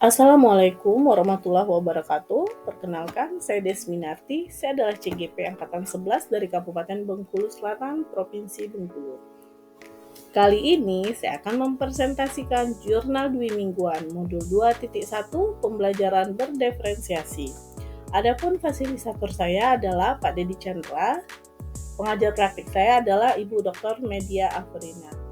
Assalamualaikum warahmatullahi wabarakatuh. Perkenalkan, saya Desminarti. Saya adalah CGP Angkatan 11 dari Kabupaten Bengkulu Selatan, Provinsi Bengkulu. Kali ini saya akan mempresentasikan jurnal dwi mingguan modul 2.1 pembelajaran berdiferensiasi. Adapun fasilitator saya adalah Pak Dedi Chandra. Pengajar praktik saya adalah Ibu Dr. Media Afrina.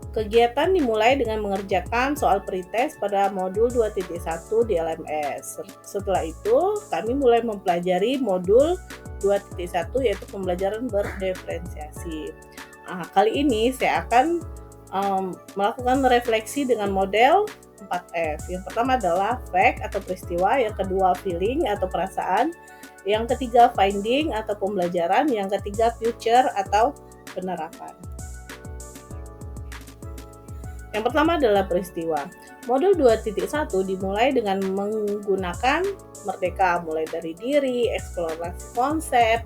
Kegiatan dimulai dengan mengerjakan soal pretest pada modul 2.1 di LMS. Setelah itu, kami mulai mempelajari modul 2.1 yaitu pembelajaran berdiferensiasi. Kali ini saya akan melakukan refleksi dengan model 4F. Yang pertama adalah fact atau peristiwa, yang kedua feeling atau perasaan, yang ketiga finding atau pembelajaran, yang ketiga future atau penerapan. Yang pertama adalah peristiwa. Modul 2.1 dimulai dengan menggunakan Merdeka, mulai dari diri, eksplorasi konsep,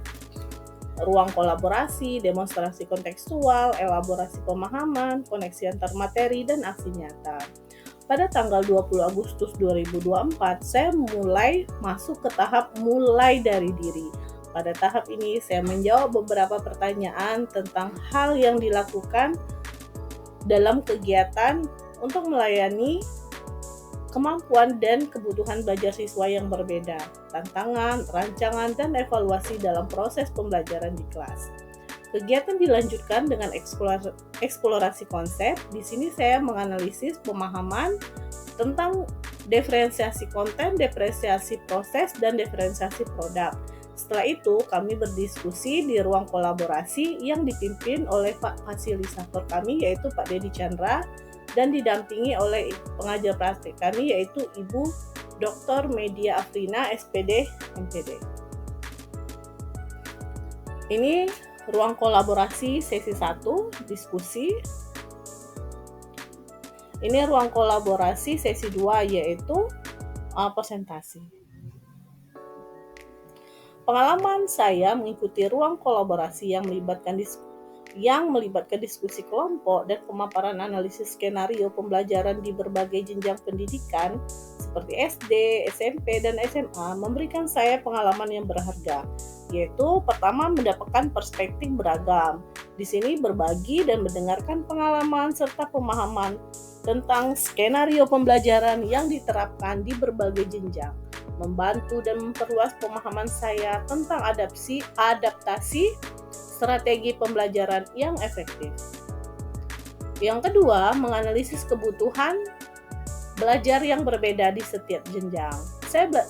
ruang kolaborasi, demonstrasi kontekstual, elaborasi pemahaman, koneksi antar materi, dan aksi nyata. Pada tanggal 20 Agustus 2024, saya mulai masuk ke tahap mulai dari diri. Pada tahap ini, saya menjawab beberapa pertanyaan tentang hal yang dilakukan dalam kegiatan untuk melayani kemampuan dan kebutuhan belajar siswa yang berbeda, tantangan, rancangan, dan evaluasi dalam proses pembelajaran di kelas. Kegiatan dilanjutkan dengan eksplorasi konsep. Di sini saya menganalisis pemahaman tentang diferensiasi konten, diferensiasi proses, dan diferensiasi produk. Setelah itu, kami berdiskusi di ruang kolaborasi yang dipimpin oleh Pak Fasilitator kami, yaitu Pak Dedi Chandra, dan didampingi oleh pengajar praktik kami, yaitu Ibu Dr. Media Afrina, SPD, MPD. Ini ruang kolaborasi sesi 1, diskusi. Ini ruang kolaborasi sesi 2, yaitu presentasi. Pengalaman saya mengikuti ruang kolaborasi yang melibatkan diskusi kelompok dan pemaparan analisis skenario pembelajaran di berbagai jenjang pendidikan seperti SD, SMP, dan SMA memberikan saya pengalaman yang berharga, yaitu pertama mendapatkan perspektif beragam. Di sini berbagi dan mendengarkan pengalaman serta pemahaman tentang skenario pembelajaran yang diterapkan di berbagai jenjang, membantu dan memperluas pemahaman saya tentang adaptasi strategi pembelajaran yang efektif. Yang kedua, menganalisis kebutuhan belajar yang berbeda di setiap jenjang.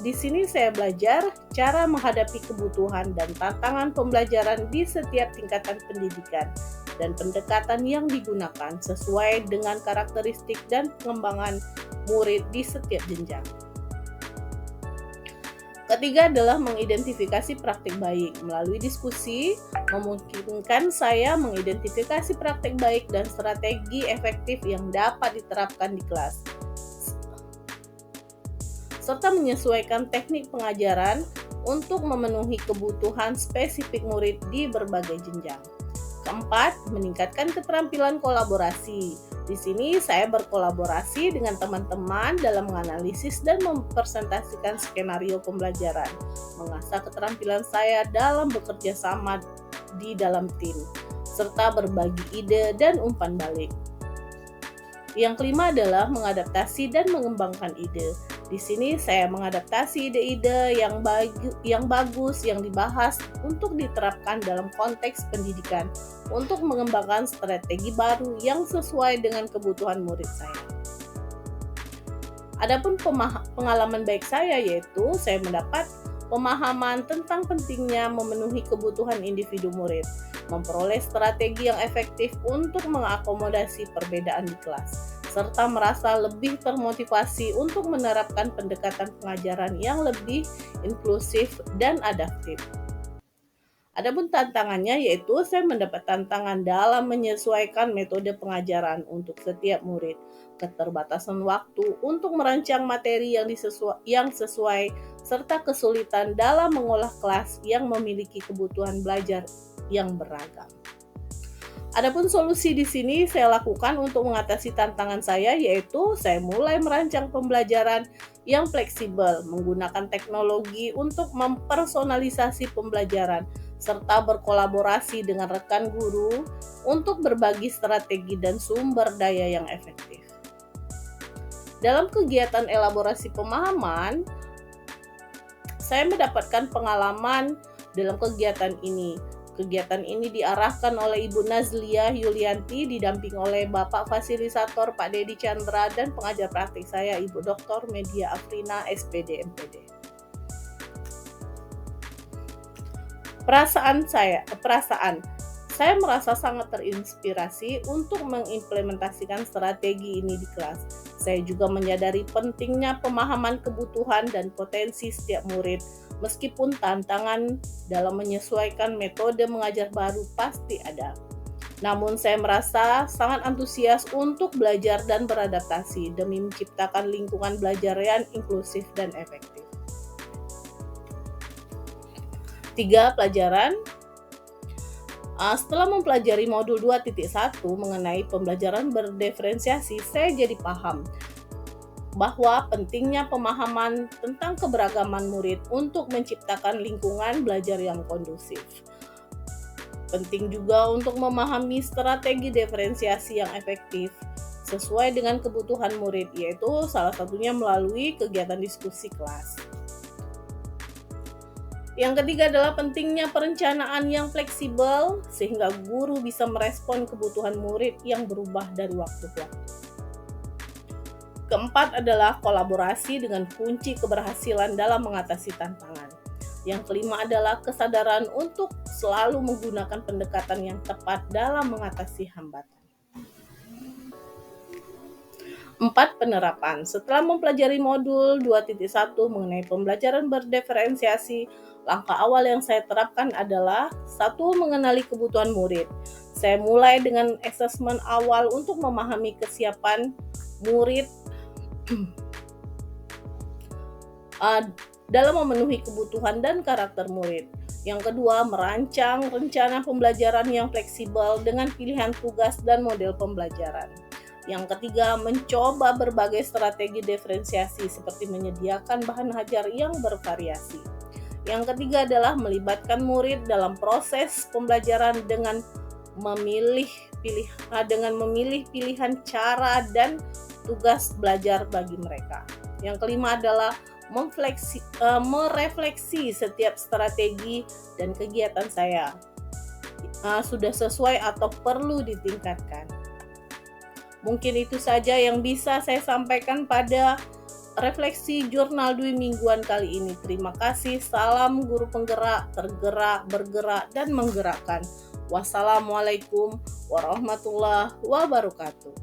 Di sini saya belajar cara menghadapi kebutuhan dan tantangan pembelajaran di setiap tingkatan pendidikan dan pendekatan yang digunakan sesuai dengan karakteristik dan pengembangan murid di setiap jenjang. Ketiga adalah mengidentifikasi praktik baik. Melalui diskusi, memungkinkan saya mengidentifikasi praktik baik dan strategi efektif yang dapat diterapkan di kelas, serta menyesuaikan teknik pengajaran untuk memenuhi kebutuhan spesifik murid di berbagai jenjang. Keempat, meningkatkan keterampilan kolaborasi. Di sini saya berkolaborasi dengan teman-teman dalam menganalisis dan mempresentasikan skenario pembelajaran, mengasah keterampilan saya dalam bekerja sama di dalam tim, serta berbagi ide dan umpan balik. Yang kelima adalah mengadaptasi dan mengembangkan ide. Di sini saya mengadaptasi ide-ide yang bagus yang dibahas untuk diterapkan dalam konteks pendidikan untuk mengembangkan strategi baru yang sesuai dengan kebutuhan murid saya. Adapun pengalaman baik saya yaitu saya mendapat pemahaman tentang pentingnya memenuhi kebutuhan individu murid, memperoleh strategi yang efektif untuk mengakomodasi perbedaan di kelas, serta merasa lebih termotivasi untuk menerapkan pendekatan pengajaran yang lebih inklusif dan adaptif. Adapun tantangannya yaitu saya mendapat tantangan dalam menyesuaikan metode pengajaran untuk setiap murid, keterbatasan waktu untuk merancang materi yang sesuai, serta kesulitan dalam mengolah kelas yang memiliki kebutuhan belajar yang beragam. Adapun solusi di sini saya lakukan untuk mengatasi tantangan saya, yaitu saya mulai merancang pembelajaran yang fleksibel menggunakan teknologi untuk mempersonalisasi pembelajaran serta berkolaborasi dengan rekan guru untuk berbagi strategi dan sumber daya yang efektif. Dalam kegiatan elaborasi pemahaman, saya mendapatkan pengalaman dalam kegiatan ini. Kegiatan ini diarahkan oleh Ibu Nazlia Yulianti, didamping oleh Bapak Fasilitator Pak Dedi Chandra, dan pengajar praktik saya Ibu Dr. Media Afrina, SPD MPD. Perasaan saya merasa sangat terinspirasi untuk mengimplementasikan strategi ini di kelas. Saya juga menyadari pentingnya pemahaman kebutuhan dan potensi setiap murid. Meskipun tantangan dalam menyesuaikan metode mengajar baru pasti ada. Namun saya merasa sangat antusias untuk belajar dan beradaptasi demi menciptakan lingkungan belajar yang inklusif dan efektif. 3 pelajaran. Setelah mempelajari modul 2.1 mengenai pembelajaran berdiferensiasi, saya jadi paham bahwa pentingnya pemahaman tentang keberagaman murid untuk menciptakan lingkungan belajar yang kondusif. Penting juga untuk memahami strategi diferensiasi yang efektif sesuai dengan kebutuhan murid, yaitu salah satunya melalui kegiatan diskusi kelas. Yang ketiga adalah pentingnya perencanaan yang fleksibel sehingga guru bisa merespon kebutuhan murid yang berubah dari waktu ke waktu. Keempat adalah kolaborasi dengan kunci keberhasilan dalam mengatasi tantangan. Yang kelima adalah kesadaran untuk selalu menggunakan pendekatan yang tepat dalam mengatasi hambatan. 4. Penerapan. Setelah mempelajari modul 2.1 mengenai pembelajaran berdiferensiasi, langkah awal yang saya terapkan adalah 1. Mengenali kebutuhan murid. Saya mulai dengan asesmen awal untuk memahami kesiapan murid dalam memenuhi kebutuhan dan karakter murid. Yang kedua, merancang rencana pembelajaran yang fleksibel dengan pilihan tugas dan model pembelajaran. Yang ketiga, mencoba berbagai strategi diferensiasi seperti menyediakan bahan ajar yang bervariasi. Yang ketiga adalah melibatkan murid dalam proses pembelajaran dengan memilih pilihan cara dan tugas belajar bagi mereka. Yang kelima adalah merefleksi setiap strategi dan kegiatan saya sudah sesuai atau perlu ditingkatkan. Mungkin itu saja yang bisa saya sampaikan pada refleksi jurnal Dwi mingguan kali ini. Terima kasih. Salam guru penggerak, tergerak, bergerak, dan menggerakkan. Wassalamualaikum warahmatullahi wabarakatuh.